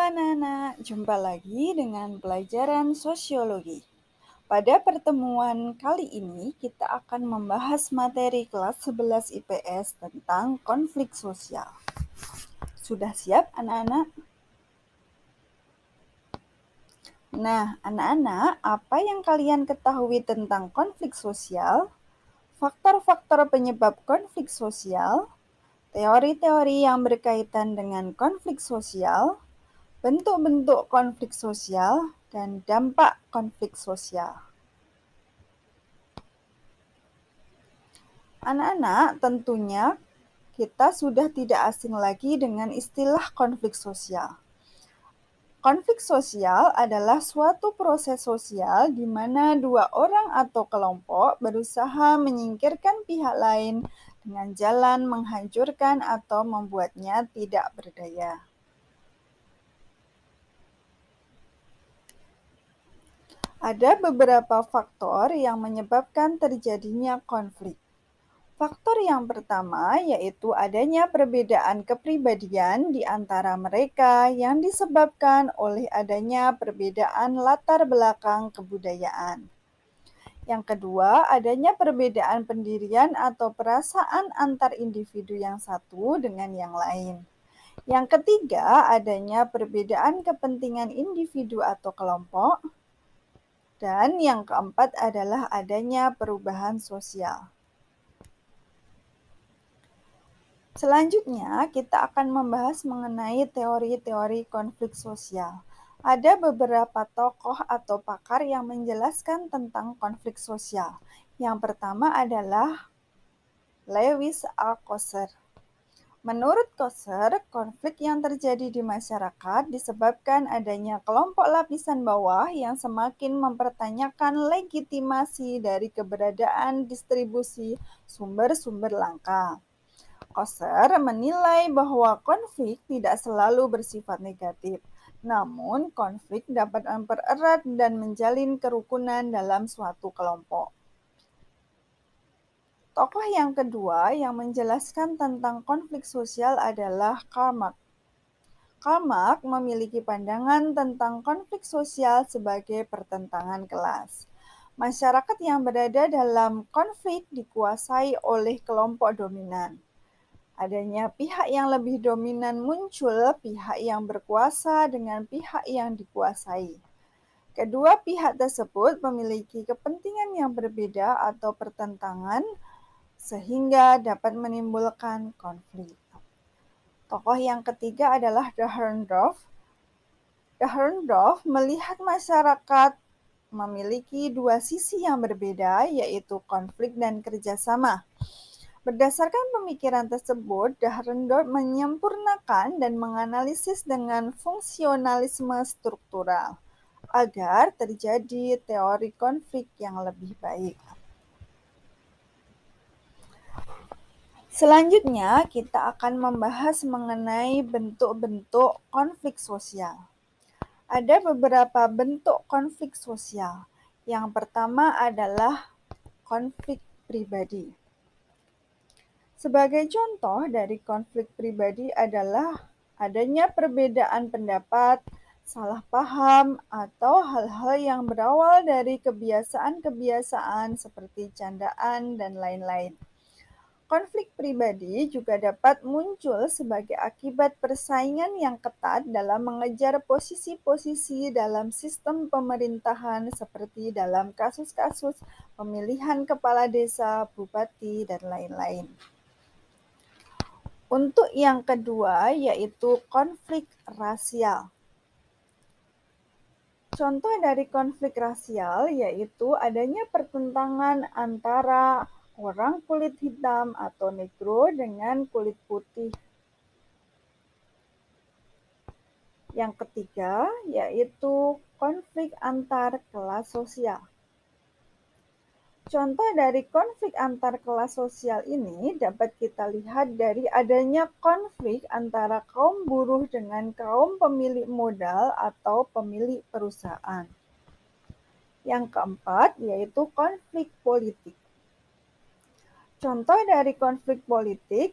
anak-anak, jumpa lagi dengan pelajaran sosiologi. Pada pertemuan kali ini, kita akan membahas materi kelas 11 IPS tentang konflik sosial. Sudah siap anak-anak? Nah, anak-anak, apa yang kalian ketahui tentang konflik sosial? Faktor-faktor penyebab konflik sosial, teori-teori yang berkaitan dengan konflik sosial, bentuk-bentuk konflik sosial, dan dampak konflik sosial. Anak-anak, tentunya kita sudah tidak asing lagi dengan istilah konflik sosial. Konflik sosial adalah suatu proses sosial di mana dua orang atau kelompok berusaha menyingkirkan pihak lain dengan jalan menghancurkan atau membuatnya tidak berdaya. Ada beberapa faktor yang menyebabkan terjadinya konflik. Faktor yang pertama yaitu adanya perbedaan kepribadian di antara mereka yang disebabkan oleh adanya perbedaan latar belakang kebudayaan. Yang kedua, adanya perbedaan pendirian atau perasaan antar individu yang satu dengan yang lain. Yang ketiga, adanya perbedaan kepentingan individu atau kelompok. Dan yang keempat adalah adanya perubahan sosial. Selanjutnya, kita akan membahas mengenai teori-teori konflik sosial. Ada beberapa tokoh atau pakar yang menjelaskan tentang konflik sosial. Yang pertama adalah Lewis Althusser. Menurut Althusser, konflik yang terjadi di masyarakat disebabkan adanya kelompok lapisan bawah yang semakin mempertanyakan legitimasi dari keberadaan distribusi sumber-sumber langka. Althusser menilai bahwa konflik tidak selalu bersifat negatif, namun konflik dapat mempererat dan menjalin kerukunan dalam suatu kelompok. Tokoh yang kedua yang menjelaskan tentang konflik sosial adalah Karl Marx. Karl Marx memiliki pandangan tentang konflik sosial sebagai pertentangan kelas. Masyarakat yang berada dalam konflik dikuasai oleh kelompok dominan. Adanya pihak yang lebih dominan muncul pihak yang berkuasa dengan pihak yang dikuasai. Kedua pihak tersebut memiliki kepentingan yang berbeda atau pertentangan sehingga dapat menimbulkan konflik. Tokoh yang ketiga adalah Dahrendorf. Dahrendorf melihat masyarakat memiliki dua sisi yang berbeda, yaitu konflik dan kerjasama. Berdasarkan pemikiran tersebut, Dahrendorf menyempurnakan dan menganalisis dengan fungsionalisme struktural agar terjadi teori konflik yang lebih baik. Selanjutnya, kita akan membahas mengenai bentuk-bentuk konflik sosial. Ada beberapa bentuk konflik sosial. Yang pertama adalah konflik pribadi. Sebagai contoh dari konflik pribadi adalah adanya perbedaan pendapat, salah paham, atau hal-hal yang berawal dari kebiasaan-kebiasaan seperti candaan dan lain-lain. Konflik pribadi juga dapat muncul sebagai akibat persaingan yang ketat dalam mengejar posisi-posisi dalam sistem pemerintahan seperti dalam kasus-kasus pemilihan kepala desa, bupati, dan lain-lain. Untuk yang kedua yaitu konflik rasial. Contoh dari konflik rasial yaitu adanya pertentangan antara orang kulit hitam atau negro dengan kulit putih. Yang ketiga yaitu konflik antar kelas sosial. Contoh dari konflik antar kelas sosial ini dapat kita lihat dari adanya konflik antara kaum buruh dengan kaum pemilik modal atau pemilik perusahaan. Yang keempat yaitu konflik politik. Contoh dari konflik politik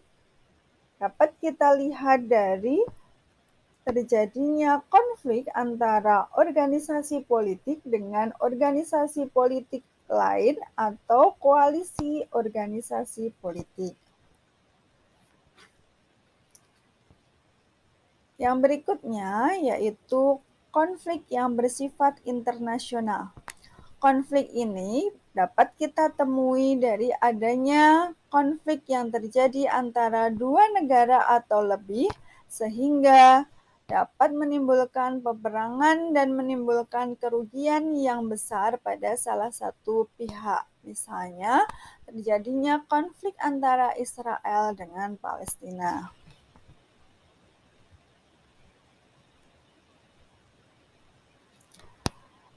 dapat kita lihat dari Terjadinya konflik antara organisasi politik dengan organisasi politik lain atau koalisi organisasi politik. Yang berikutnya yaitu konflik yang bersifat internasional. Konflik ini dapat kita temui dari adanya konflik yang terjadi antara dua negara atau lebih, sehingga dapat menimbulkan peperangan dan menimbulkan kerugian yang besar pada salah satu pihak. Misalnya, terjadinya konflik antara Israel dengan Palestina.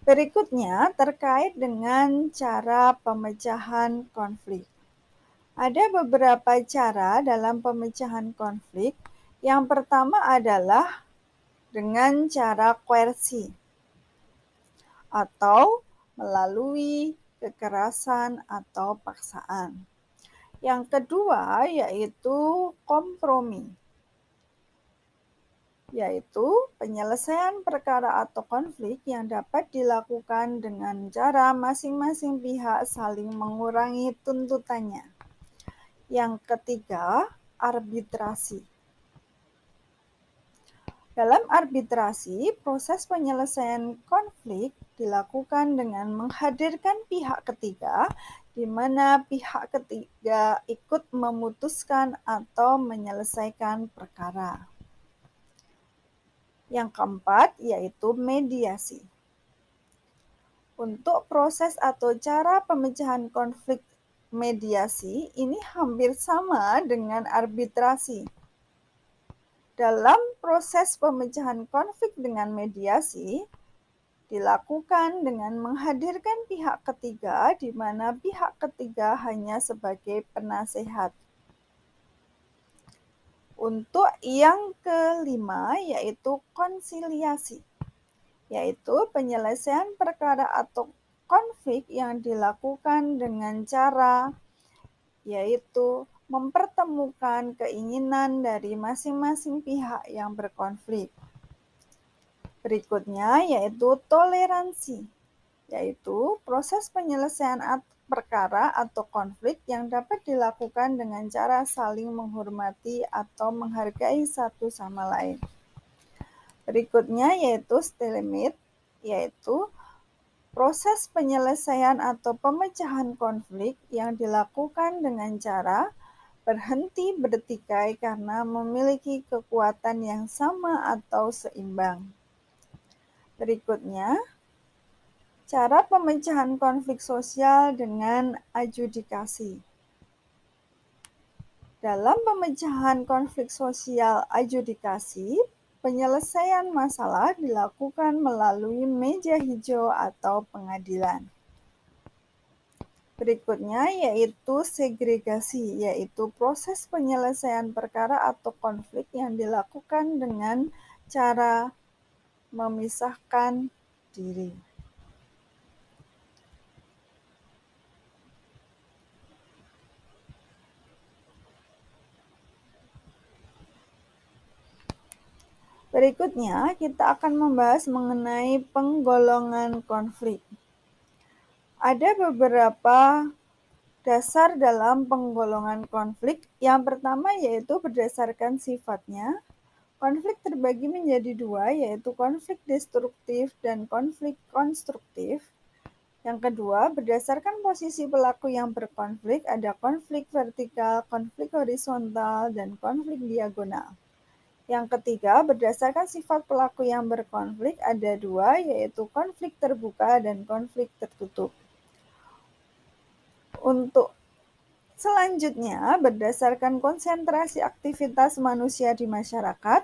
Berikutnya terkait dengan cara pemecahan konflik. Ada beberapa cara dalam pemecahan konflik. Yang pertama adalah dengan cara koersi atau melalui kekerasan atau paksaan. Yang kedua yaitu kompromi, yaitu penyelesaian perkara atau konflik yang dapat dilakukan dengan cara masing-masing pihak saling mengurangi tuntutannya. Yang ketiga, arbitrasi. Dalam arbitrasi, proses penyelesaian konflik dilakukan dengan menghadirkan pihak ketiga, di mana pihak ketiga ikut memutuskan atau menyelesaikan perkara. Yang keempat yaitu mediasi. Untuk proses atau cara pemecahan konflik mediasi ini hampir sama dengan arbitrasi. Dalam proses pemecahan konflik dengan mediasi dilakukan dengan menghadirkan pihak ketiga, di mana pihak ketiga hanya sebagai penasehat. Untuk yang kelima yaitu konsiliasi, yaitu penyelesaian perkara atau konflik yang dilakukan dengan cara yaitu mempertemukan keinginan dari masing-masing pihak yang berkonflik. Berikutnya yaitu toleransi, yaitu proses penyelesaian perkara atau konflik yang dapat dilakukan dengan cara saling menghormati atau menghargai satu sama lain. Berikutnya yaitu stalemate, yaitu proses penyelesaian atau pemecahan konflik yang dilakukan dengan cara berhenti bertikai karena memiliki kekuatan yang sama atau seimbang. Berikutnya, cara pemecahan konflik sosial dengan adjudikasi. Dalam pemecahan konflik sosial adjudikasi, penyelesaian masalah dilakukan melalui meja hijau atau pengadilan. Berikutnya yaitu segregasi, yaitu proses penyelesaian perkara atau konflik yang dilakukan dengan cara memisahkan diri. Berikutnya, kita akan membahas mengenai penggolongan konflik. Ada beberapa dasar dalam penggolongan konflik. Yang pertama yaitu berdasarkan sifatnya. Konflik terbagi menjadi dua, yaitu konflik destruktif dan konflik konstruktif. Yang kedua, berdasarkan posisi pelaku yang berkonflik, ada konflik vertikal, konflik horizontal, dan konflik diagonal. Yang ketiga, berdasarkan sifat pelaku yang berkonflik, ada dua, yaitu konflik terbuka dan konflik tertutup. Untuk selanjutnya, berdasarkan konsentrasi aktivitas manusia di masyarakat,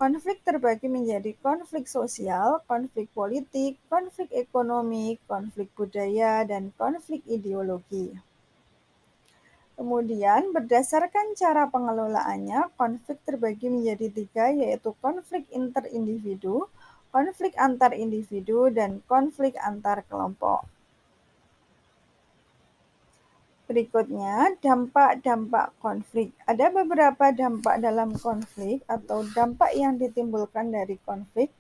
konflik terbagi menjadi konflik sosial, konflik politik, konflik ekonomi, konflik budaya, dan konflik ideologi. Kemudian, berdasarkan cara pengelolaannya, konflik terbagi menjadi tiga, yaitu konflik interindividu, konflik antar individu, dan konflik antar kelompok. Berikutnya, dampak-dampak konflik. Ada beberapa dampak dalam konflik atau dampak yang ditimbulkan dari konflik.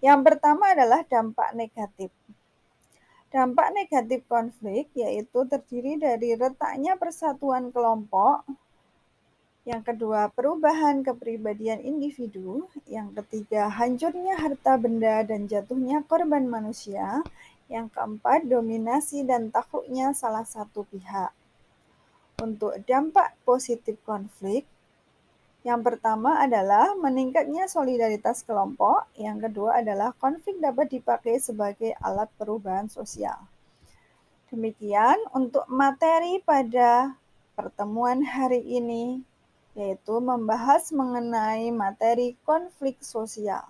Yang pertama adalah dampak negatif. Dampak negatif konflik yaitu terdiri dari retaknya persatuan kelompok. Yang kedua, perubahan kepribadian individu. Yang ketiga, hancurnya harta benda dan jatuhnya korban manusia. Yang keempat, dominasi dan takluknya salah satu pihak. Untuk dampak positif konflik, yang pertama adalah meningkatnya solidaritas kelompok. Yang kedua adalah konflik dapat dipakai sebagai alat perubahan sosial. Demikian untuk materi pada pertemuan hari ini, yaitu membahas mengenai materi konflik sosial.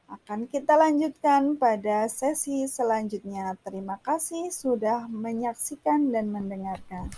Akan kita lanjutkan pada sesi selanjutnya. Terima kasih sudah menyaksikan dan mendengarkan.